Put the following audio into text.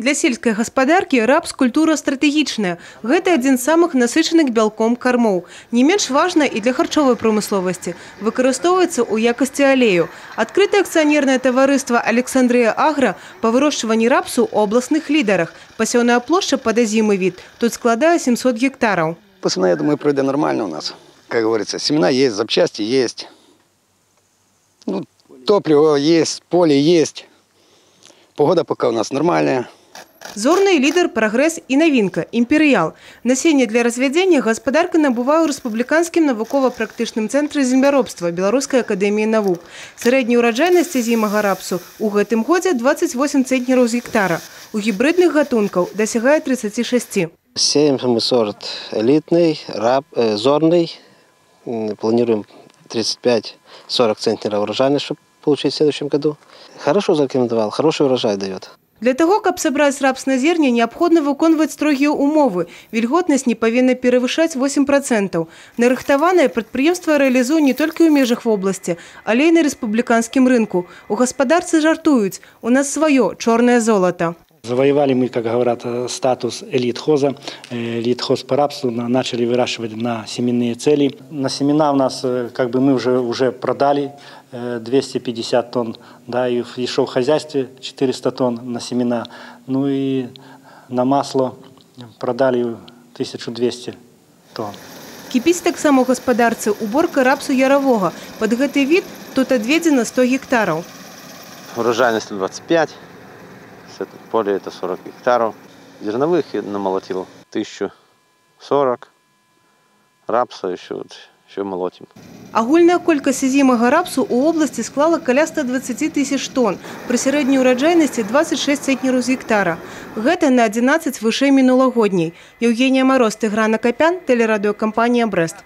Для сельскай гаспадаркі рапс культура стратэгічная. Гэта адзін з самых насычаных бялком кармоў. Не менш важна і для харчовай прамысловасці. Выкарыстоўваецца ў якасці алею. Адкрытае акцыянернае таварыства «Александрыя Агра» па вырошчванні рапсу ў абласных лідарах. Пасеўная плошча пад азімы від тут складае 700 гектараў. Посевная, я думаю, пройдет нормально у нас. Как говорится, семена есть, запчасти есть. Ну, топливо есть, поле есть. Погода пока у нас нормальная. Зорны лідар, прагрэс і навінка – імперыял. Насенне для развядзення гаспадарка набывае ў Рэспубліканскім навукова-практычным цэнтры земляробства Беларускай акадэміі навук. Сярэдняя ўраджайнасць азімага рапсу ў гэтым годзе 28 цэнтнераў з гектара. У гібридных гатункаў дасягае 36. Сеем мы сорт элитный, зорный. Планируем 35-40 центнеров урожайность, чтобы получить в следующем году. Хорошо зарекомендовал, хороший урожай дает. Для того, каб сабраць рапснае зерне, неабходна выконваць строгія умовы. Вільготнасць не павінна перавышаць 8%. Нарыхтаванае прадпрыемства рэалізуе не толькі ў межах вобласці, але і на рэспубліканскім рынку. У гаспадарцы жартуюць: у нас сваё чорнае золото. Завоевали мы, как говорят, статус элит-хоза. Элит-хоз по рапсу начали выращивать на семенные цели. На семена у нас, как бы мы уже продали 250 тонн, да, и еще в хозяйстве 400 тонн на семена. Ну и на масло продали 1200 тонн. Кіпіць таксама ў гаспадарцы уборка рапсу ярового. Под гэты від тут адведзена 100 гектараў. Урожайность 25. Поле это 40 гектаров. Зерновых я намолотил 1040. Рапса еще молотим. Агульная колькасць азімага рапсу ў обласці склала каля 120 тысяч тонн. Пры сярэдняй ураджайнасці 26 цэнтнераў з гектара. Гэта на 11 вышэй мінулагодняй. Евгения Мороз, Тыгран Акопян, телерадиокомпания «Брест».